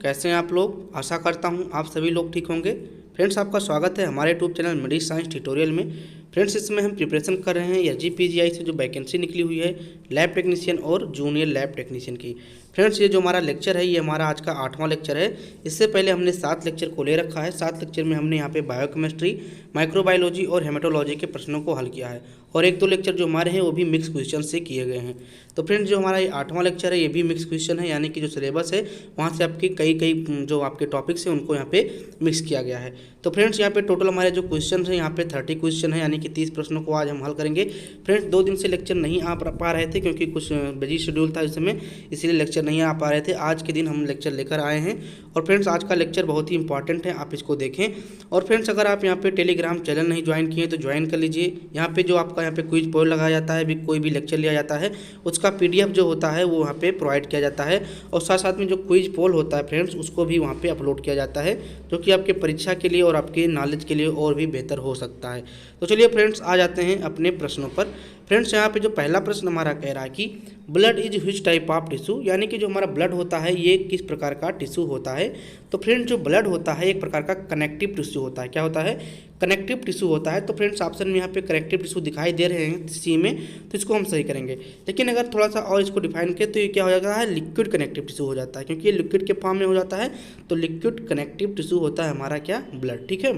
कैसे हैं आप लोग। आशा करता हूं आप सभी लोग ठीक होंगे। फ्रेंड्स, आपका स्वागत है हमारे यूट्यूब चैनल मेडी साइंस ट्यूटोरियल में। फ्रेंड्स, इसमें हम प्रिपरेशन कर रहे हैं SGPGI से जो वैकेंसी निकली हुई है लैब टेक्नीशियन और जूनियर लैब टेक्नीशियन की। फ्रेंड्स, ये जो हमारा लेक्चर है ये हमारा आज का 8वां लेक्चर है। इससे पहले हमने 7 लेक्चर को ले रखा है। 7 लेक्चर में हमने यहाँ पे बायोकेमिस्ट्री, माइक्रोबायोलॉजी और हेमेटोलॉजी के प्रश्नों को हल किया है और 1-2 लेक्चर जो हमारे हैं वो भी मिक्स क्वेश्चन से किए गए हैं। तो फ्रेंड्स, जो हमारा ये 8वां लेक्चर है ये भी मिक्स क्वेश्चन है, यानी कि जो सिलेबस है वहाँ से आपके कई जो आपके टॉपिक्स हैं उनको यहाँ पे मिक्स किया गया है। तो फ्रेंड्स, यहाँ पे टोटल हमारे जो क्वेश्चन हैं यहाँ पे 30 क्वेश्चन है, यानी कि 30 प्रश्नों को आज हम हल करेंगे। फ्रेंड्स, 2 दिन से लेक्चर नहीं आ पा रहे थे क्योंकि कुछ बिजी शेड्यूल था इस समय, इसलिए लेक्चर नहीं आ पा रहे थे। आज के दिन हम लेक्चर लेकर आए हैं और फ्रेंड्स आज का लेक्चर बहुत ही इंपॉर्टेंट है, आप इसको देखें। और फ्रेंड्स, अगर आप यहाँ पे टेलीग्राम चैनल नहीं ज्वाइन किए तो ज्वाइन कर लीजिए। यहाँ पे जो आपका यहाँ पे क्विज पोल लगाया जाता है, कोई भी लेक्चर लिया जाता है उसका PDF जो होता है वो वहाँ पे प्रोवाइड किया जाता है और साथ साथ में जो क्विज पोल होता है फ्रेंड्स उसको भी वहाँ पे अपलोड किया जाता है, जो कि आपके परीक्षा के लिए और आपके नॉलेज के लिए और भी बेहतर हो सकता है। तो चलिए फ्रेंड्स, आ जाते हैं अपने प्रश्नों पर। फ्रेंड्स, यहाँ पे जो पहला प्रश्न हमारा कह रहा है कि blood is which type of tissue, यानी कि जो हमारा ब्लड होता है ये किस प्रकार का टिश्यू होता है। तो फ्रेंड्स, जो ब्लड होता है एक प्रकार का कनेक्टिव टिश्यू होता है। क्या होता है? कनेक्टिव टिश्यू होता है। तो फ्रेंड्स, ऑप्शन में यहाँ पे कनेक्टिव टिश्यू दिखाई दे रहे हैं सी में, तो इसको हम सही करेंगे। लेकिन अगर थोड़ा सा और इसको डिफाइन करें तो ये क्या हो जाता है? लिक्विड कनेक्टिव टिश्यू हो जाता है, क्योंकि ये लिक्विड के फॉर्म में हो जाता है। तो लिक्विड कनेक्टिव टिश्यू होता है हमारा क्या? ब्लड। ठीक है,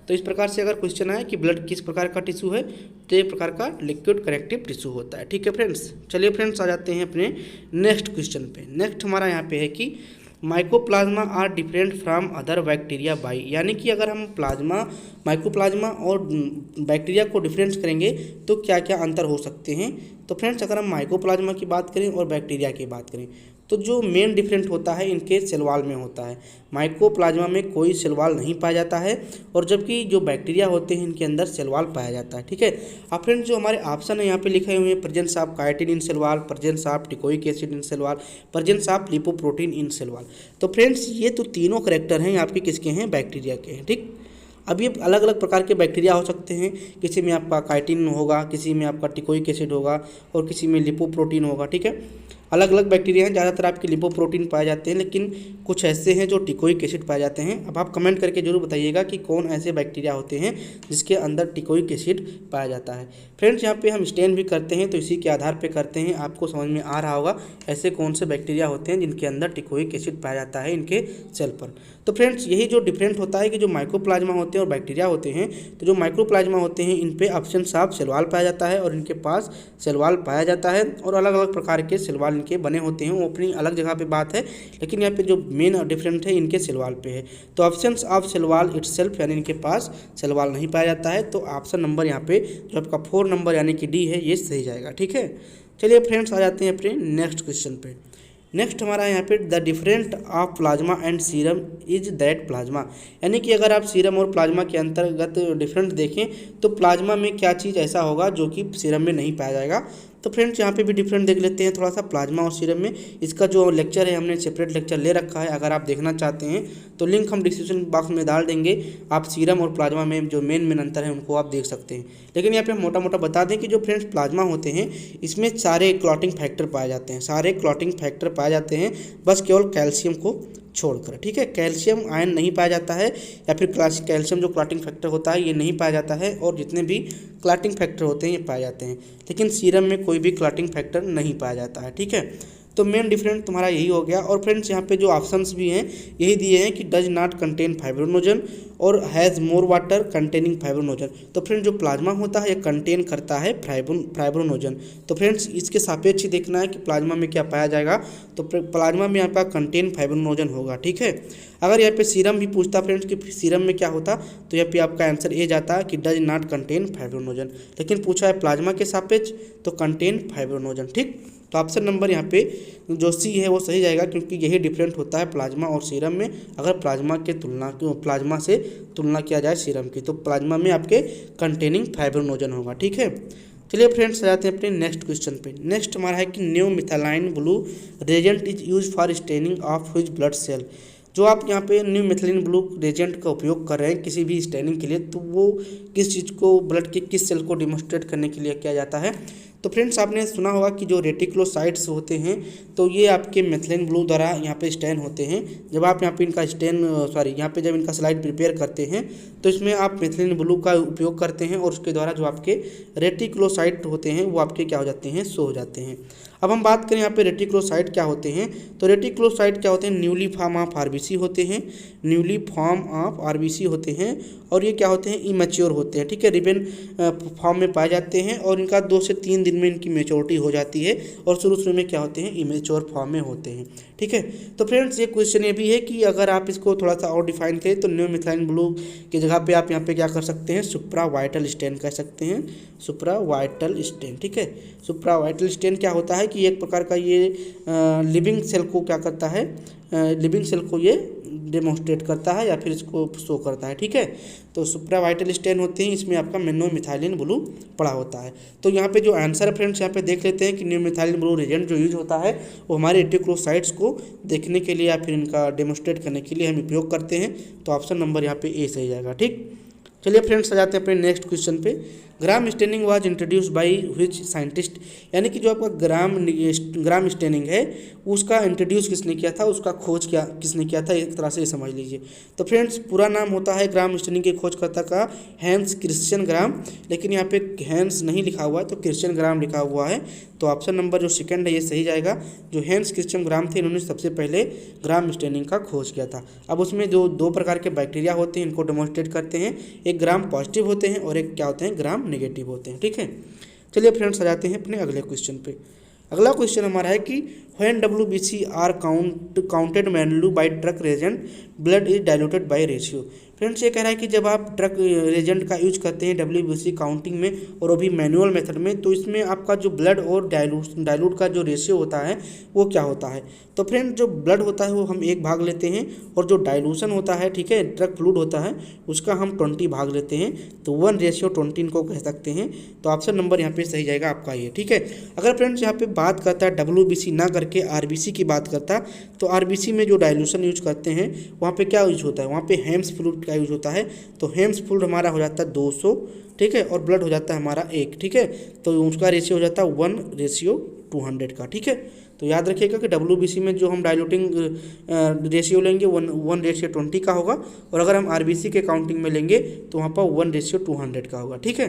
तो इस प्रकार से अगर क्वेश्चन आए कि ब्लड किस प्रकार का टिश्यू है तो एक प्रकार का लिक्विड कनेक्टिव टिश्यू होता है। ठीक है फ्रेंड्स, चलिए फ्रेंड्स आ जाते हैं अपने नेक्स्ट क्वेश्चन पे। नेक्स्ट हमारा यहाँ पे है कि mycoplasma are different from other bacteria by, यानी कि अगर हम माइकोप्लाज्मा और बैक्टीरिया को डिफरेंस करेंगे तो क्या क्या अंतर हो सकते हैं। तो फ्रेंड्स, अगर हम माइकोप्लाज्मा की बात करें और बैक्टीरिया की बात करें तो जो मेन डिफरेंट होता है इनके सेल वॉल में होता है। माइकोप्लाज्मा में कोई सेल वॉल नहीं पाया जाता है और जबकि जो बैक्टीरिया होते हैं इनके अंदर सेल वॉल पाया जाता है। ठीक है, अब फ्रेंड्स जो हमारे ऑप्शन है यहाँ पे लिखे हुए हैं presence of chitin in cell wall, presence of teichoic acid in cell wall, presence of lipoprotein in cell wall. तो फ्रेंड्स, ये तो तीनों करैक्टर हैं आपके किसके हैं? बैक्टीरिया के हैं। ठीक, अब ये अलग अलग प्रकार के बैक्टीरिया हो सकते हैं, किसी में आपका काइटिन होगा, किसी में आपका टिकोइक एसिड होगा और किसी में लिपोप्रोटीन होगा। ठीक है, अलग अलग बैक्टीरिया हैं, ज़्यादातर आपके लिपोप्रोटीन पाए जाते हैं, लेकिन कुछ ऐसे हैं जो टिकोइक एसिड पाए जाते हैं। अब आप कमेंट करके जरूर बताइएगा कि कौन ऐसे बैक्टीरिया होते हैं जिसके अंदर टिकोइक एसिड पाया जाता है। फ्रेंड्स, यहाँ पे हम स्टेन भी करते हैं तो इसी के आधार पे करते हैं, आपको समझ में आ रहा होगा ऐसे कौन से बैक्टीरिया होते हैं जिनके अंदर टिकोइक एसिड पाया जाता है इनके सेल पर। तो फ्रेंड्स, यही जो डिफरेंट होता है कि जो माइक्रोप्लाज्मा होते हैं और बैक्टीरिया होते हैं, तो जो माइक्रोप्लाज्मा होते हैं इन पे ऑप्शन साफ सेल वॉल पाया जाता है और इनके पास सेल वॉल पाया जाता है और अलग अलग प्रकार के सेल वॉल इनके बने होते हैं, वो अपनी अलग जगह पे बात है, लेकिन यहाँ पे जो मेन डिफरेंट है इनके सेल वॉल पे है। तो option of cell wall itself, यानी इनके पास सेल वॉल नहीं पाया जाता है। तो ऑप्शन नंबर यहाँ पे जो आपका 4 नंबर यानी कि डी है ये सही जाएगा। ठीक है, चलिए फ्रेंड्स आ जाते हैं अपने नेक्स्ट क्वेश्चन पे। नेक्स्ट हमारा यहाँ पे the different of plasma and serum is that plasma, यानी कि अगर आप सीरम और प्लाज्मा के अंतर्गत डिफरेंट देखें तो प्लाज्मा में क्या चीज़ ऐसा होगा जो कि सीरम में नहीं पाया जाएगा। तो फ्रेंड्स, यहाँ पे भी डिफरेंट देख लेते हैं थोड़ा सा प्लाज्मा और सीरम में। इसका जो लेक्चर है हमने सेपरेट लेक्चर ले रखा है, अगर आप देखना चाहते हैं तो लिंक हम डिस्क्रिप्शन बॉक्स में डाल देंगे। आप सीरम और प्लाज्मा में जो मेन अंतर है उनको आप देख सकते हैं। लेकिन यहाँ पे हम मोटा मोटा बता दें कि जो फ्रेंड्स प्लाज्मा होते हैं इसमें सारे क्लॉटिंग फैक्टर पाए जाते हैं, सारे क्लॉटिंग फैक्टर पाए जाते हैं, बस केवल कैल्शियम को छोड़कर। ठीक है, कैल्शियम आयन नहीं पाया जाता है या फिर कैल्शियम जो क्लॉटिंग फैक्टर होता है ये नहीं पाया जाता है और जितने भी क्लॉटिंग फैक्टर होते हैं ये पाए जाते हैं, लेकिन सीरम में कोई भी क्लॉटिंग फैक्टर नहीं पाया जाता है। ठीक है, तो मेन डिफरेंट तुम्हारा यही हो गया। और फ्रेंड्स, यहाँ पे जो ऑप्शंस भी हैं यही दिए हैं कि डज नॉट कंटेन फाइब्रोनोजन और has more water containing fibrinogen. तो फ्रेंड्स, जो प्लाज्मा होता है ये कंटेन करता है फाइब्रोनोजन। तो फ्रेंड्स, इसके सापेक्ष देखना है कि प्लाज्मा में क्या पाया जाएगा, तो प्लाज्मा में यहाँ पर कंटेन फाइब्रोनोजन होगा। ठीक है, अगर यहाँ पे सीरम भी पूछता फ्रेंड्स कि सीरम में क्या होता तो यहाँ पे आपका आंसर ए जाता कि डज नॉट कंटेन फाइब्रोनोजन, लेकिन पूछा है प्लाज्मा के सापेक्ष तो कंटेन फाइब्रोनोजन। ठीक, तो ऑप्शन नंबर यहाँ पे जो सी है वो सही जाएगा, क्योंकि यही डिफरेंट होता है प्लाज्मा और सीरम में। अगर प्लाज्मा से तुलना किया जाए सीरम की तो प्लाज्मा में आपके कंटेनिंग फाइब्रोनोजन होगा। ठीक है, चलिए फ्रेंड्स आ जाते हैं अपने नेक्स्ट क्वेश्चन पे। नेक्स्ट हमारा है कि new methylene blue reagent is use for staining of which blood cell. जो आप यहाँ पे न्यू मिथाइलिन ब्लू रेजेंट का उपयोग कर रहे हैं किसी भी स्टेनिंग के लिए, तो वो किस चीज़ को, ब्लड के किस सेल को डिमोन्स्ट्रेट करने के लिए किया जाता है। तो फ्रेंड्स आपने सुना होगा कि जो रेटिकुलोसाइट्स होते हैं तो ये आपके मेथिलीन ब्लू द्वारा यहाँ पे स्टेन होते हैं। जब आप यहाँ पे इनका यहाँ पे जब इनका स्लाइड प्रिपेयर करते हैं तो इसमें आप मेथिलीन ब्लू का उपयोग करते हैं और उसके द्वारा जो आपके रेटिकुलोसाइट होते हैं वो आपके क्या हो जाते हैं, शो हो जाते हैं। अब हम बात करें यहाँ पे रेटिकुलोसाइट क्या होते हैं, तो रेटिकुलोसाइट क्या होते हैं, न्यूली फॉर्म ऑफ आरबीसी होते हैं, न्यूली फॉर्म ऑफ आरबीसी होते हैं और ये क्या होते हैं, इमेच्योर होते हैं। ठीक है, रिबन फॉर्म में पाए जाते हैं और इनका 2 से 3 दिन में इनकी मेच्योरिटी हो जाती है और शुरू में क्या होते हैं, इमेच्योर फॉर्म में होते हैं। ठीक है, तो फ्रेंड्स ये क्वेश्चन ये भी है कि अगर आप इसको थोड़ा सा और डिफाइन करें तो न्यू मिथाइल ब्लू की जगह पे आप यहाँ पे क्या कर सकते हैं, सुप्रावाइटल स्टेन कह सकते हैं, सुप्रावाइटल स्टेन। ठीक है, सुप्रावाइटल स्टेन क्या होता है कि एक प्रकार का ये लिविंग सेल को क्या करता है, लिविंग सेल को ये डेमोन्स्ट्रेट करता है या फिर इसको शो करता है। ठीक है, तो सुप्रावाइटल स्टेन होते हैं, इसमें आपका मेनो मिथाइलिन ब्लू पड़ा होता है। तो यहाँ पे जो आंसर है फ्रेंड्स, यहाँ पे देख लेते हैं कि न्यू मिथाइलिन ब्लू रिएजेंट जो यूज होता है वो हमारे रेटिकुलोसाइट्स को देखने के लिए या फिर इनका डेमोन्स्ट्रेट करने के लिए हम उपयोग करते हैं। तो ऑप्शन नंबर यहाँ पे ए सही जाएगा। ठीक, चलिए फ्रेंड्स आ जाते हैं अपने नेक्स्ट क्वेश्चन पे। Gram staining was introduced by which scientist, यानी कि जो आपका ग्राम स्टेनिंग है उसका इंट्रोड्यूस किसने किया था, उसका खोज क्या किसने किया था, एक तरह से समझ लीजिए। तो फ्रेंड्स पूरा नाम होता है ग्राम स्टेनिंग के खोजकर्ता का हैंस क्रिश्चियन ग्राम, लेकिन यहाँ पे हैंस नहीं लिखा हुआ है तो क्रिश्चियन ग्राम लिखा हुआ है। तो ऑप्शन नंबर जो सेकंड है ये सही जाएगा। जो हैंस क्रिश्चियन ग्राम थे इन्होंने सबसे पहले ग्राम स्टेनिंग का खोज किया था। अब उसमें जो 2 प्रकार के बैक्टीरिया होते हैं इनको डेमोन्स्ट्रेट करते हैं, एक ग्राम पॉजिटिव होते हैं और एक क्या होते हैं, ग्राम नेगेटिव होते हैं। ठीक है, चलिए फ्रेंड्स आ जाते हैं अपने अगले क्वेश्चन पे। अगला क्वेश्चन हमारा है कि when WBC are counted manually by Turk reagent blood is diluted by ratio. Friends ये कह रहा है कि जब आप ट्रक रेजेंट का यूज करते हैं WBC काउंटिंग में और वो भी मैनुअल मेथड में, तो इसमें आपका जो ब्लड और डाइल्यूट का जो रेशियो होता है वो क्या होता है। तो फ्रेंड जो ब्लड होता है वो हम 1 भाग लेते हैं और जो डाइल्यूशन होता है, ठीक है, ट्रक फ्लूइड होता है उसका हम 20 भाग लेते हैं। तो 1:20 इनको कह सकते हैं। तो ऑप्शन नंबर यहाँ पे सही जाएगा आपका ये। ठीक है, अगर फ्रेंड्स यहाँ पे बात करता है WBC ना करके RBC की बात करता, तो RBC में जो डाइल्यूशन यूज करते हैं वहाँ पे क्या यूज होता है, वहाँ पे हेम्स फ्लूइड का यूज होता है। तो हेम्स फ्लूइड हमारा हो जाता है 200, ठीक है, और ब्लड हो जाता है हमारा 1। ठीक है, तो उसका रेशियो हो जाता है 1:200 का। ठीक है, तो याद रखिएगा कि WBC में जो हम डाइल्यूटिंग रेशियो लेंगे 1:20 का होगा और अगर हम RBC के काउंटिंग में लेंगे तो वहाँ पर 1:200 का होगा। ठीक है,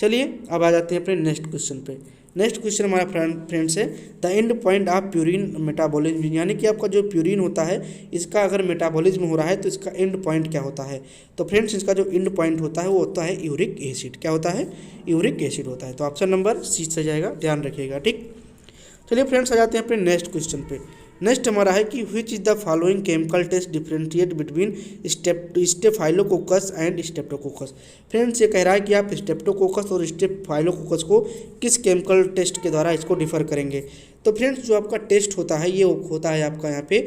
चलिए अब आ जाते हैं अपने नेक्स्ट क्वेश्चन पे। नेक्स्ट क्वेश्चन हमारा फ्रेंड्स है the end point of purine metabolism, यानी कि आपका जो प्यूरिन होता है इसका अगर मेटाबॉलिज्म हो रहा है तो इसका एंड पॉइंट क्या होता है। तो फ्रेंड्स इसका जो एंड पॉइंट होता है वो होता है यूरिक एसिड। क्या होता है, यूरिक एसिड होता है। तो ऑप्शन नंबर सी से जाएगा, ध्यान रखिएगा। ठीक, चलिए फ्रेंड्स आ जाते हैं अपने नेक्स्ट क्वेश्चन पे। नेक्स्ट हमारा है कि which is the following chemical test differentiate between staphylococcus and streptococcus. Friends ये कह रहा है कि आप स्ट्रेप्टोकोकस और स्टेफाइलोकोकस को किस केमिकल टेस्ट के द्वारा इसको डिफर करेंगे। तो फ्रेंड्स जो आपका टेस्ट होता है ये होता है आपका यहाँ पे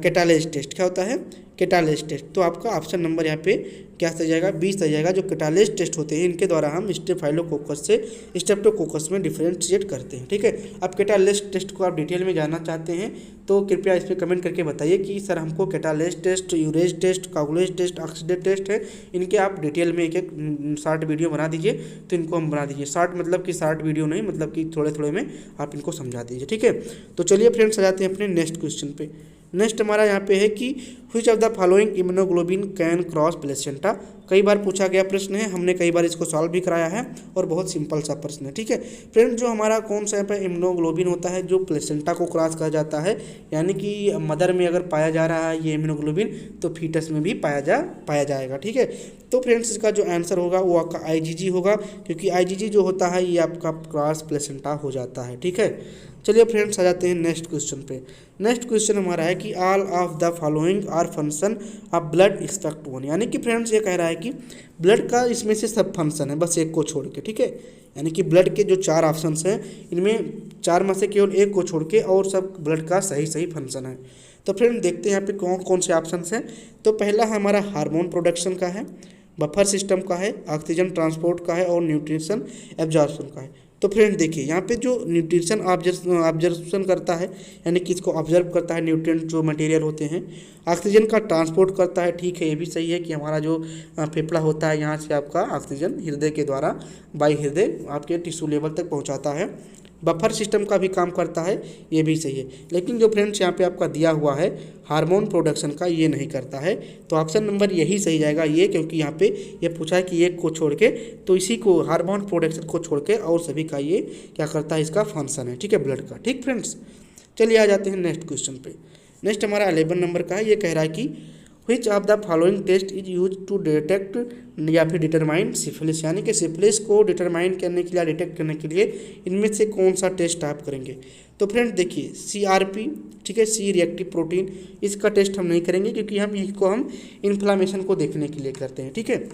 कैटालेज टेस्ट। क्या होता है, कैटालेज टेस्ट। तो आपका ऑप्शन नंबर यहाँ पे क्या सही जाएगा, 20 सही जाएगा। जो कैटालेज टेस्ट होते हैं इनके द्वारा हम स्टेफाइलोकोकस से स्ट्रेप्टोकोकस में डिफरेंशिएट करते हैं। ठीक है, अब कैटालेज टेस्ट को आप डिटेल में जानना चाहते हैं तो कृपया इस पर कमेंट करके बताइए कि सर हमको catalase test, urease test, coagulase test, oxidase test है, इनके आप डिटेल में एक शॉर्ट वीडियो बना दीजिए। तो इनको हम बना दीजिए शॉर्ट, मतलब कि शॉर्ट वीडियो नहीं, मतलब कि थोड़े थोड़े में आप इनको समझा दीजिए। ठीक है, तो चलिए फ्रेंड्स आ जाते हैं अपने नेक्स्ट क्वेश्चन पे। नेक्स्ट हमारा यहाँ पे है कि which of the following immunoglobulin can cross placenta. कई बार पूछा गया प्रश्न है, हमने कई बार इसको सॉल्व भी कराया है और बहुत सिंपल सा प्रश्न है। ठीक है फ्रेंड, जो हमारा कौन सा यहाँ पे इम्यूनोग्लोबिन होता है जो प्लेसेंटा को क्रॉस कर जाता है, यानी कि मदर में अगर पाया जा रहा है ये इम्यूनोग्लोबिन तो फीटस में भी पाया जाएगा। ठीक है, तो फ्रेंड्स इसका जो आंसर होगा वो आपका IgG होगा, क्योंकि IgG जो होता है ये आपका क्रॉस प्लेसेंटा हो जाता है। ठीक है, चलिए फ्रेंड्स आ जाते हैं नेक्स्ट क्वेश्चन पे। नेक्स्ट क्वेश्चन हमारा है कि all of the following are function of blood expect one, यानी कि फ्रेंड्स ये कह रहा है कि ब्लड का इसमें से सब फंक्शन है बस एक को छोड़ के। ठीक है, यानी कि ब्लड के जो 4 ऑप्शंस हैं इनमें 4 में से केवल एक को छोड़ के और सब ब्लड का सही फंक्शन है। तो फ्रेंड देखते हैं यहाँ पे कौन कौन से ऑप्शंस हैं। तो पहला हमारा हार्मोन प्रोडक्शन का है, बफर सिस्टम का है, ऑक्सीजन ट्रांसपोर्ट का है और न्यूट्रिशन एब्जॉर्प्शन का है। तो फ्रेंड देखिए यहाँ पे जो न्यूट्रिशन ऑब्जर्वेशन करता है, यानी कि इसको ऑब्जर्व करता है, न्यूट्रिएंट जो मटेरियल होते हैं। ऑक्सीजन का ट्रांसपोर्ट करता है, ठीक है, ये भी सही है कि हमारा जो फेफड़ा होता है यहाँ से आपका ऑक्सीजन हृदय के द्वारा बाई हृदय आपके टिश्यू लेवल तक पहुँचाता है। बफर सिस्टम का भी काम करता है, ये भी सही है। लेकिन जो फ्रेंड्स यहाँ पे आपका दिया हुआ है हार्मोन प्रोडक्शन का, ये नहीं करता है। तो ऑप्शन नंबर यही सही जाएगा ये, क्योंकि यहाँ पे ये पूछा है कि एक को छोड़ के, तो इसी को हार्मोन प्रोडक्शन को छोड़ के और सभी का ये क्या करता है, इसका फंक्शन है, ठीक है, ब्लड का। ठीक फ्रेंड्स, चलिए आ जाते हैं नेक्स्ट क्वेश्चन पे। नेक्स्ट हमारा 11 नंबर का है। ये कह रहा है कि which of the following test is use to detect या फिर डिटरमाइन सिफिलिस, यानी कि सिफिलिस को डिटरमाइन करने के लिए, डिटेक्ट करने के लिए इनमें से कौन सा टेस्ट आप करेंगे। तो फ्रेंड्स देखिए CRP, ठीक है, सी रिएक्टिव प्रोटीन, इसका टेस्ट हम नहीं करेंगे क्योंकि हम इन्फ्लामेशन को देखने के लिए करते हैं, ठीक है।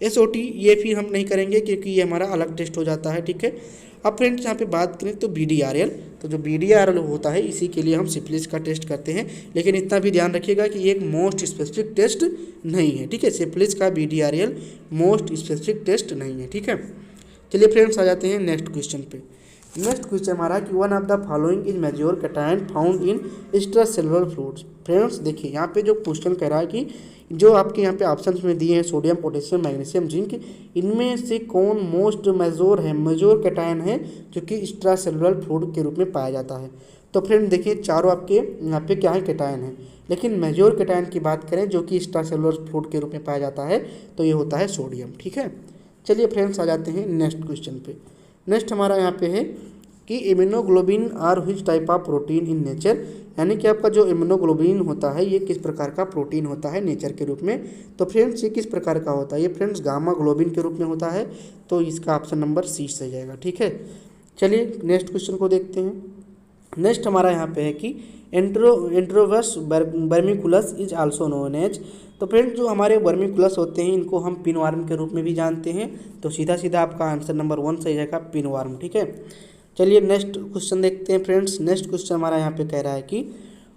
SOT ये फिर हम नहीं करेंगे क्योंकि ये हमारा अलग टेस्ट हो जाता है, ठीक है। अब फ्रेंड्स यहाँ पे बात करें तो BDRL, तो जो BDRL होता है इसी के लिए हम सिफिलिस का टेस्ट करते हैं। लेकिन इतना भी ध्यान रखिएगा कि ये एक मोस्ट स्पेसिफिक टेस्ट नहीं है, ठीक है। सिफिलिस का BDRL मोस्ट स्पेसिफिक टेस्ट नहीं है, ठीक है। चलिए फ्रेंड्स आ जाते हैं नेक्स्ट क्वेश्चन पे। नेक्स्ट क्वेश्चन हमारा कि one of the following is majeure cation found in extracellular fluids. Friends देखिए यहाँ पे जो क्वेश्चन कह रहा है कि जो आपके यहाँ पे ऑप्शंस में दिए हैं सोडियम, पोटेशियम, मैग्नीशियम, जिंक, इनमें से कौन मोस्ट मेजोर है, मेजोर कैटायन है जो कि एक्स्ट्रासेलुलर फ्लूइड के रूप में पाया जाता है। तो फ्रेंड देखिए चारों आपके यहाँ पे क्या है, कैटायन है, लेकिन मेजोर कैटायन की बात करें जो कि एक्स्ट्रासेलुलर फ्लूइड के रूप में पाया जाता है तो ये होता है सोडियम, ठीक है। चलिए फ्रेंड्स आ जाते हैं नेक्स्ट क्वेश्चन पे। नेक्स्ट हमारा यहाँ पे है कि immunoglobin are which type of protein in nature, यानी कि आपका जो इम्यूनोग्लोबिन होता है ये किस प्रकार का प्रोटीन होता है नेचर के रूप में। तो फ्रेंड्स ये किस प्रकार का होता है, ये फ्रेंड्स गामा ग्लोबिन के रूप में होता है। तो इसका ऑप्शन नंबर C सही जाएगा, ठीक है। चलिए नेक्स्ट क्वेश्चन को देखते हैं। नेक्स्ट हमारा यहाँ पे है कि एंट्रोवस वर्मिकुलस इज आल्सो नोन एज। तो फ्रेंड्स जो हमारे वर्मिकुलस होते हैं इनको हम पिनवार्म के रूप में भी जानते हैं। तो सीधा सीधा आपका आंसर नंबर 1 सही जाएगा, पिनवार्म, ठीक है। चलिए नेक्स्ट क्वेश्चन देखते हैं फ्रेंड्स। नेक्स्ट क्वेश्चन हमारा यहाँ पे कह रहा है कि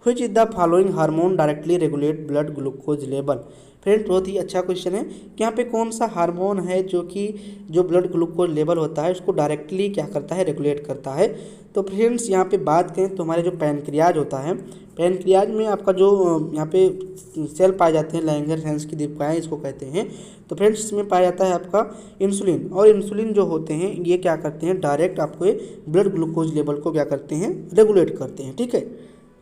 which is the following hormone directly regulate blood glucose level. Friends बहुत ही अच्छा क्वेश्चन है कि यहाँ पे कौन सा हार्मोन है जो कि जो ब्लड ग्लूकोज लेवल होता है उसको डायरेक्टली क्या करता है, रेगुलेट करता है। तो फ्रेंड्स यहाँ पे बात करें तो हमारे जो पैनक्रियाज होता है, पैनक्रियाज में आपका जो यहाँ पे सेल पाए जाते हैं, लैंगरहैंस की दीपिकाएँ इसको कहते हैं। तो फ्रेंड्स इसमें पाया जाता है आपका इंसुलिन, और इंसुलिन जो होते हैं ये क्या करते हैं, डायरेक्ट आपको ब्लड ग्लूकोज लेवल को क्या करते हैं, रेगुलेट करते हैं, ठीक है।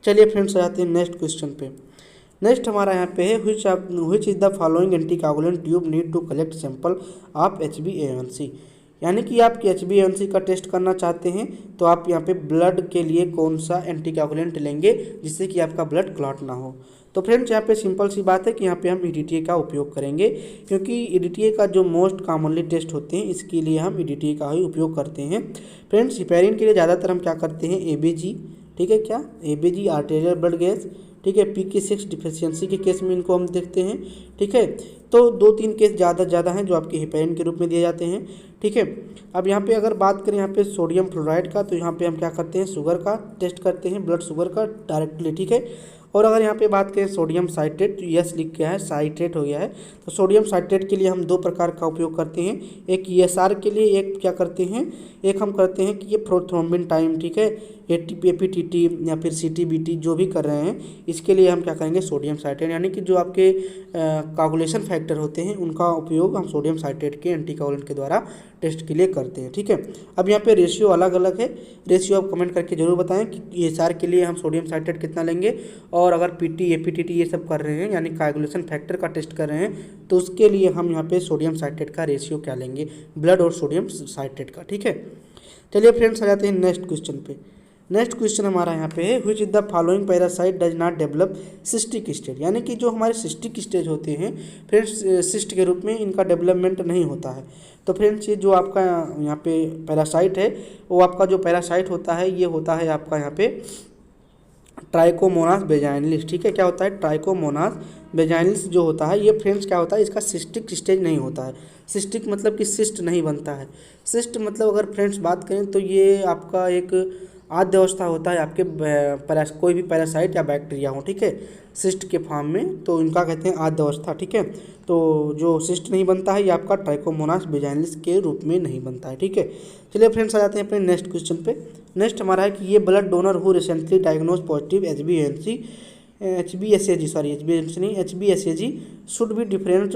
चलिए फ्रेंड्स आ जाते हैं नेक्स्ट क्वेश्चन पे। नेक्स्ट हमारा यहाँ पे है which is the following anticoagulant tube need to collect sample of HbA1c, यानी कि आप HbA1c का टेस्ट करना चाहते हैं तो आप यहाँ पे ब्लड के लिए कौन सा एंटीकोगुलेंट लेंगे जिससे कि आपका ब्लड क्लॉट ना हो। तो फ्रेंड्स यहाँ पे सिंपल सी बात है कि यहाँ पे हम EDTA का उपयोग करेंगे, क्योंकि EDTA का जो मोस्ट कॉमनली टेस्ट होते हैं इसके लिए हम EDTA का ही उपयोग करते हैं। फ्रेंड्स हिपेरिन के लिए ज़्यादातर हम क्या करते हैं, ABG, ठीक है, क्या ABG आर्टेरियल ब्लड गैस, ठीक है। PK6 डिफिशियंसी के केस में इनको हम देखते हैं, ठीक है। तो 2-3 केस ज़्यादा हैं जो आपके हिपेरिन के रूप में दिए जाते हैं, ठीक है। अब यहाँ पे अगर बात करें यहाँ पे सोडियम फ्लोराइड का, तो यहाँ पे हम क्या करते हैं, शुगर का टेस्ट करते हैं, ब्लड शुगर का डायरेक्टली, ठीक है। और अगर यहाँ पे बात करें सोडियम साइट्रेट, यस लिख गया है, साइट्रेट हो गया है, तो सोडियम साइट्रेट के लिए हम 2 प्रकार का उपयोग करते हैं, एक ESR के लिए, एक क्या करते हैं, एक हम करते हैं कि ये प्रोथ्रोम्बिन टाइम, ठीक है, APTT या फिर CTBT जो भी कर रहे हैं इसके लिए हम क्या करेंगे, सोडियम साइट्रेट, यानी कि जो आपके कोगुलेशन फैक्टर होते हैं उनका उपयोग हम सोडियम साइट्रेट के एंटीकोगुलेंट के द्वारा टेस्ट के लिए करते हैं, ठीक है। अब यहाँ पे रेशियो अलग अलग है, रेशियो आप कमेंट करके जरूर बताएं कि ESR के लिए हम सोडियम साइट्रेट कितना लेंगे, और अगर PT APTT ये सब कर रहे हैं यानी कोगुलेशन फैक्टर का टेस्ट कर रहे हैं तो उसके लिए हम यहाँ पे सोडियम साइट्रेट का रेशियो क्या लेंगे, ब्लड और सोडियम साइट्रेट का, ठीक है। चलिए फ्रेंड्स आ जाते हैं नेक्स्ट क्वेश्चन पे। नेक्स्ट क्वेश्चन हमारा यहाँ पे है which is the following parasite does not develop cystic stage, यानी कि जो हमारे सिस्टिक स्टेज होते हैं फ्रेंड्स सिस्ट के रूप में इनका डेवलपमेंट नहीं होता है। तो फ्रेंड्स ये जो आपका यहाँ पे पैरासाइट है वो आपका जो पैरासाइट होता है ये होता है आपका यहाँ पे ट्राइकोमोनास वेजाइनलिस, ठीक है। क्या होता है, ट्राइकोमोनास वेजाइनलिस जो होता है ये फ्रेंड्स क्या होता है, इसका सिस्टिक स्टेज नहीं होता है। सिस्टिक मतलब कि सिस्ट नहीं बनता है। सिस्ट मतलब अगर फ्रेंड्स बात करें तो ये आपका एक आद्य अवस्था होता है आपके कोई भी पैरासाइट या बैक्टीरिया हो, ठीक है, सिस्ट के फॉर्म में, तो इनका कहते हैं आद्य अवस्था, ठीक है। तो जो सिस्ट नहीं बनता है ये आपका ट्राइकोमोनास बिजाइनलिस के रूप में नहीं बनता है, ठीक है। चलिए फ्रेंड्स आ जाते हैं अपने नेक्स्ट क्वेश्चन पे। नेक्स्ट हमारा है कि ये blood donor who recently diagnose positive HbSAg should be different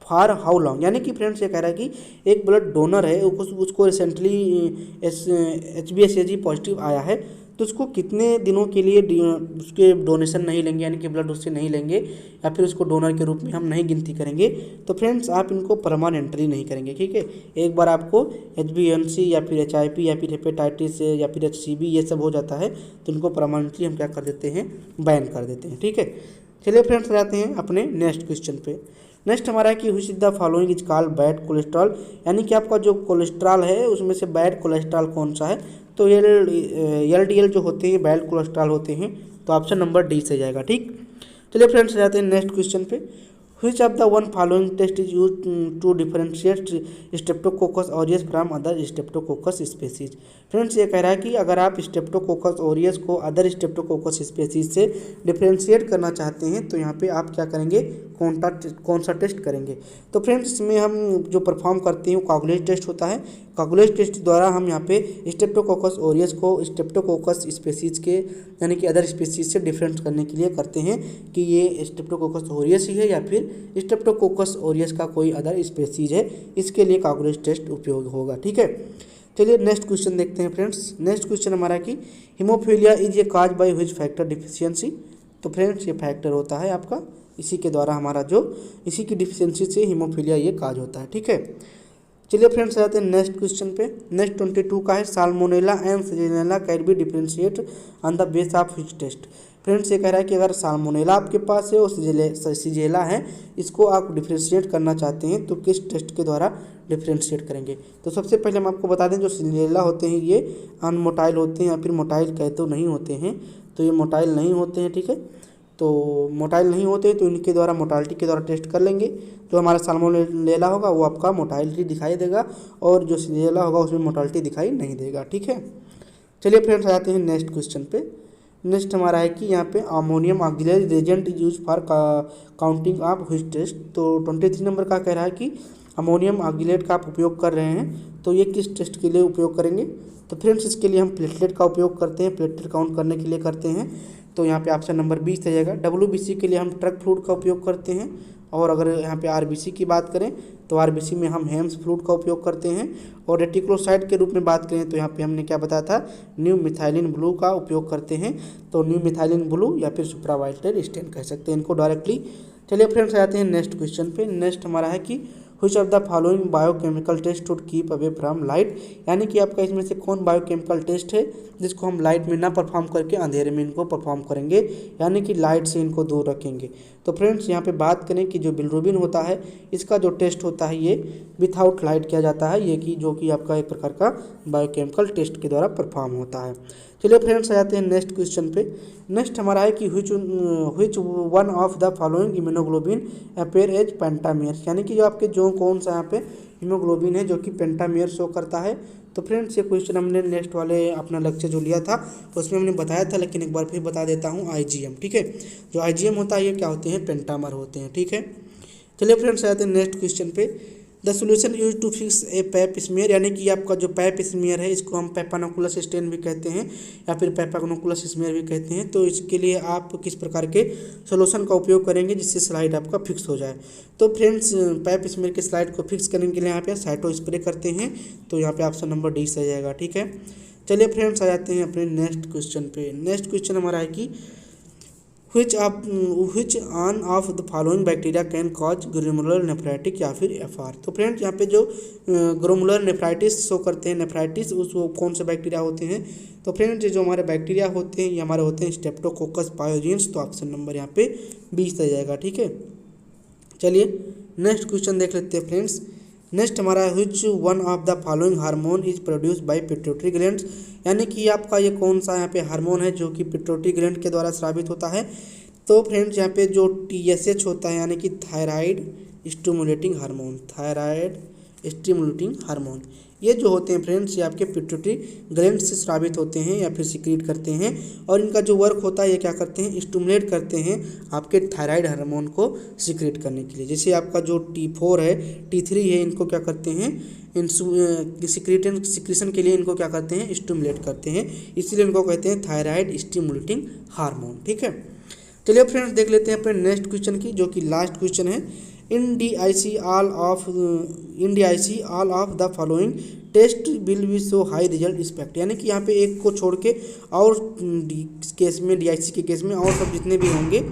for how long, यानी कि फ्रेंड्स ये कह रहा है कि एक ब्लड डोनर है, उसको रिसेंटली HbSAg पॉजिटिव आया है, तो उसको कितने दिनों के लिए उसके डोनेशन नहीं लेंगे, यानी कि ब्लड उससे नहीं लेंगे, या फिर उसको डोनर के रूप में हम नहीं गिनती करेंगे। तो फ्रेंड्स आप इनको परमानेंटली नहीं करेंगे, ठीक है। एक बार आपको HbA1c या फिर HIV या फिर हेपेटाइटिस या फिर HCV ये सब हो जाता है, तो इनको परमानेंटली हम क्या कर देते हैं, बैन कर देते हैं, ठीक है। चलिए फ्रेंड्स आते हैं अपने नेक्स्ट क्वेश्चन पे। नेक्स्ट हमारा है कि which is the following is called bad cholesterol, यानी कि आपका जो कोलेस्ट्रॉल है उसमें से बैड कोलेस्ट्रॉल कौन सा है, तो LDL जो होते हैं बैड कोलेस्ट्रॉल होते हैं, तो ऑप्शन नंबर डी से जाएगा, ठीक। चलिए फ्रेंड्स जाते हैं नेक्स्ट क्वेश्चन पे। Which of the one following test is use to differentiate streptococcus aureus from other streptococcus species. Friends ये कह रहा है कि अगर आप स्ट्रेप्टोकोकस ऑरियस को अदर स्ट्रेप्टोकोकस स्पेसीज से डिफरेंशिएट करना चाहते हैं, तो यहाँ पे आप क्या करेंगे, कौन सा टेस्ट करेंगे। तो फ्रेंड्स इसमें हम जो परफॉर्म करते हैं वो कागुलेज टेस्ट होता है। कागुलेज टेस्ट द्वारा हम यहाँ पे स्ट्रेप्टोकोकस ऑरियस को स्ट्रेप्टोकोकस स्पेसीज के यानी कि अदर स्पेसीज से डिफरेंट करने के लिए करते हैं कि ये स्ट्रेप्टोकोकस ऑरियस ही है या फिर स्ट्रेप्टोकोकस ऑरियस का कोई अदर स्पेसीज है, इसके लिए कागुलेज टेस्ट उपयोग होगा, ठीक है। चलिए नेक्स्ट क्वेश्चन देखते हैं फ्रेंड्स। नेक्स्ट क्वेश्चन हमारा कि haemophilia is a cause by which factor deficiency. तो फ्रेंड्स ये फैक्टर होता है आपका, इसी के द्वारा हमारा जो इसी की डिफिशियंसी से हीमोफीलिया ये काज होता है, ठीक है। चलिए फ्रेंड्स आते हैं नेक्स्ट क्वेश्चन पे। नेक्स्ट 22 का है salmonella and shigella can be differentiate on the base of which test. Friends ये कह रहा है कि अगर साल्मोनेला आपके पास है और सिजेला है, इसको आप डिफरेंशिएट करना चाहते हैं तो किस टेस्ट के द्वारा डिफरेंशिएट करेंगे। तो सबसे पहले हम आपको बता दें जो सिजेला होते हैं ये अनमोटाइल होते हैं या फिर मोटाइल कहते तो नहीं होते हैं, तो ये मोटाइल नहीं होते हैं, ठीक है। तो मोटाइल नहीं होते तो इनके द्वारा मोटालिटी के द्वारा टेस्ट कर लेंगे। जो हमारा साल्मोनेला होगा वो आपका मोटालिटी दिखाई देगा और जो सिजेला होगा उसमें मोटालिटी दिखाई नहीं देगा, ठीक है। चलिए फ्रेंड्स आते हैं नेक्स्ट क्वेश्चन पे। नेक्स्ट हमारा है कि यहाँ पे ammonium oxalate reagent is use for counting of which test. तो 23 नंबर का कह रहा है कि अमोनियम ऑक्सिलेट का आप उपयोग कर रहे हैं, तो ये किस टेस्ट के लिए उपयोग करेंगे। तो फ्रेंड्स इसके लिए हम प्लेटलेट का उपयोग करते हैं, प्लेटलेट काउंट करने के लिए करते हैं, तो यहाँ पे ऑप्शन नंबर 20 आ जाएगा। WBC के लिए हम ट्रक फ्लूइड का उपयोग करते हैं, और अगर यहाँ पे RBC की बात करें तो RBC में हम हेम्स फ्लूइड का उपयोग करते हैं, और रेटिकुलोसाइट के रूप में बात करें तो यहाँ पे हमने क्या बताया था, न्यू मिथाइलिन ब्लू का उपयोग करते हैं। तो न्यू मिथाइलिन ब्लू या फिर सुप्रावाइलेट स्टेन कह सकते हैं इनको डायरेक्टली। चलिए फ्रेंड्स आते हैं नेक्स्ट क्वेश्चन पे। नेक्स्ट हमारा है कि which of the following biochemical test would keep away from light, यानी कि आपका इसमें से कौन बायोकेमिकल टेस्ट है जिसको हम लाइट में ना परफॉर्म करके अंधेरे में इनको परफॉर्म करेंगे, यानी कि लाइट से इनको दूर रखेंगे। तो फ्रेंड्स यहाँ पे बात करें कि जो बिलिरुबिन होता है इसका जो टेस्ट होता है ये विथआउट लाइट किया जाता है, ये कि जो कि आपका एक प्रकार का बायोकेमिकल टेस्ट के द्वारा परफॉर्म होता है। चलिए फ्रेंड्स आ जाते हैं नेक्स्ट क्वेश्चन पे। नेक्स्ट हमारा है कि which one of the following immunoglobulin appear as pentamer, यानी कि जो आपके जो कौन सा यहाँ पे हीमोग्लोबिन है जो कि पेंटामेयर शो करता है। तो फ्रेंड्स ये क्वेश्चन हमने नेक्स्ट वाले अपना लेक्चर जो लिया था उसमें हमने बताया था, लेकिन एक बार फिर बता देता हूँ IgM, ठीक है। जो IgM होता है ये क्या होते हैं, पेंटामर होते हैं, ठीक है। चलिए फ्रेंड्स आ जाते हैं नेक्स्ट क्वेश्चन पे। The solution use to fix a pap smear, यानी कि आपका जो पैप स्मीयर है इसको हम पेपानोकुलस स्टेन भी कहते हैं या फिर पेपानोकुलस स्मीयर भी कहते हैं। तो इसके लिए आप किस प्रकार के सोल्यूशन का उपयोग करेंगे जिससे स्लाइड आपका फिक्स हो जाए। तो फ्रेंड्स पैप स्मीयर के स्लाइड को फिक्स करने के लिए यहाँ पे साइटो स्प्रे करते हैं, तो यहाँ पे ऑप्शन नंबर डी से जाएगा, ठीक है। चलिए फ्रेंड्स आ जाते हैं अपने नेक्स्ट क्वेश्चन पे। नेक्स्ट क्वेश्चन हमारा है कि which on off the following bacteria can cause glomerular nephritis या फिर FR। तो फ्रेंड्स यहाँ पे जो ग्लोमेरुलर नेफ्राइटिस शो करते हैं, नेफ्राइटिस उस वो कौन से बैक्टीरिया होते हैं। तो फ्रेंड्स जो हमारे बैक्टीरिया होते हैं ये हमारे होते हैं स्ट्रेप्टोकोकस पायोजेंस, तो ऑप्शन नंबर यहाँ पे 20 आ जाएगा, ठीक है। चलिए नेक्स्ट क्वेश्चन देख लेते हैं फ्रेंड्स। नेक्स्ट हमारा which one of the following hormone is produce by pituitary glands, यानी कि आपका ये कौन सा यहाँ पे हार्मोन है जो कि पिट्यूटरी ग्लैंड के द्वारा स्रावित होता है। तो फ्रेंड्स यहाँ पे जो TSH होता है यानी कि thyroid stimulating hormone, thyroid stimulating hormone, ये जो होते हैं फ्रेंड्स, ये आपके पिट्यूटरी ग्लैंड से स्रावित होते हैं या फिर सिक्रीट करते हैं, और इनका जो वर्क होता है ये क्या करते हैं, स्टिमुलेट करते हैं आपके थायराइड हार्मोन को सिक्रीट करने के लिए। जैसे आपका जो T4 है, T3 है, इनको क्या करते हैं, सिक्रीशन के लिए इनको क्या करते हैं, स्टिमुलेट करते हैं, इसलिए इनको कहते हैं थायराइड स्टिमुलेटिंग हार्मोन। ठीक है, चलिए फ्रेंड्स देख लेते हैं अपने नेक्स्ट क्वेश्चन की, जो कि लास्ट क्वेश्चन है। In DIC all of the following test will be show high result expect, यानी कि यहाँ पे एक को छोड़ के और केस में, DIC के केस में और सब जितने भी होंगे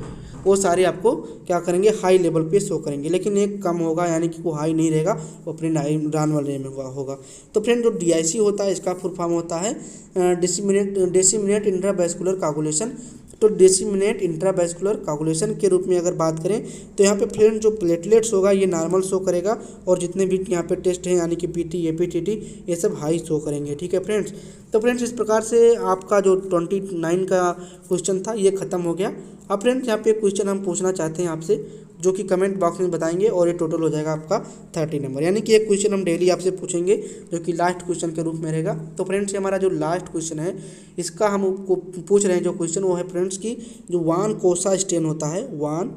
वो सारे आपको क्या करेंगे, हाई लेवल पे शो करेंगे, लेकिन एक कम होगा, यानी कि वो हाई नहीं रहेगा, वो अपने नॉर्मल रेंज में होगा। तो फ्रेंड जो DIC होता है इसका फुल फॉर्म होता है डिसिमिनेट इंट्रावैस्कुलर कोगुलेशन। तो डिसिमिनेट इंट्रावैस्कुलर कोगुलेशन के रूप में अगर बात करें तो यहाँ पे फ्रेंड जो प्लेटलेट्स होगा ये नॉर्मल शो करेगा, और जितने भी यहाँ पे टेस्ट हैं यानी कि PT, APTT ये सब हाई शो करेंगे। ठीक है फ्रेंड्स, तो फ्रेंड्स इस प्रकार से आपका जो 29 का क्वेश्चन था ये खत्म हो गया। अब फ्रेंड्स यहाँ पे क्वेश्चन हम पूछना चाहते हैं आपसे, जो कि कमेंट बॉक्स में बताएंगे, और ये टोटल हो जाएगा आपका 30 नंबर, यानी कि एक क्वेश्चन हम डेली आपसे पूछेंगे जो कि लास्ट क्वेश्चन के रूप में रहेगा। तो फ्रेंड्स ये हमारा जो लास्ट क्वेश्चन है इसका हम पूछ रहे हैं जो क्वेश्चन, वो है फ्रेंड्स की जो वान कोसा स्टेन होता है, वान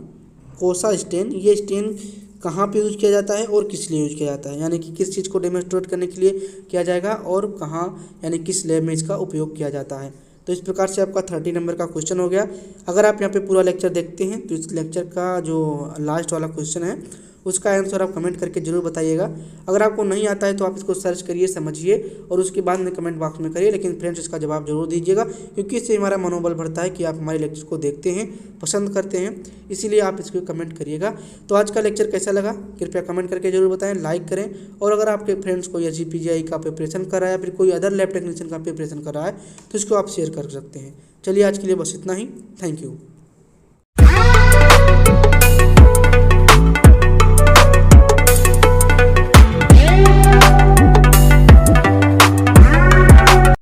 कोसा स्टेन, ये स्टेन कहाँ पे यूज किया जाता है और किस लिए यूज किया जाता है, यानी कि किस चीज़ को डेमोन्स्ट्रेट करने के लिए किया जाएगा और कहाँ, यानी किस लैब में इसका उपयोग किया जाता है। तो इस प्रकार से आपका 30 नंबर का क्वेश्चन हो गया। अगर आप यहाँ पे पूरा लेक्चर देखते हैं तो इस लेक्चर का जो लास्ट वाला क्वेश्चन है उसका आंसर आप कमेंट करके जरूर बताइएगा। अगर आपको नहीं आता है तो आप इसको सर्च करिए, समझिए, और उसके बाद में कमेंट बॉक्स में करिए, लेकिन फ्रेंड्स इसका जवाब जरूर दीजिएगा, क्योंकि इससे हमारा मनोबल बढ़ता है कि आप हमारे लेक्चर को देखते हैं, पसंद करते हैं, इसीलिए आप इसको कमेंट करिएगा। तो आज का लेक्चर कैसा लगा कृपया कमेंट करके जरूर बताएं, लाइक करें, और अगर आपके फ्रेंड्स को SGPGI का प्रिपरेशन कर रहा है या फिर कोई अदर लैब टेक्नीशियन का प्रिपरेशन कर रहा है तो इसको आप शेयर कर सकते हैं। चलिए आज के लिए बस इतना ही, थैंक यू।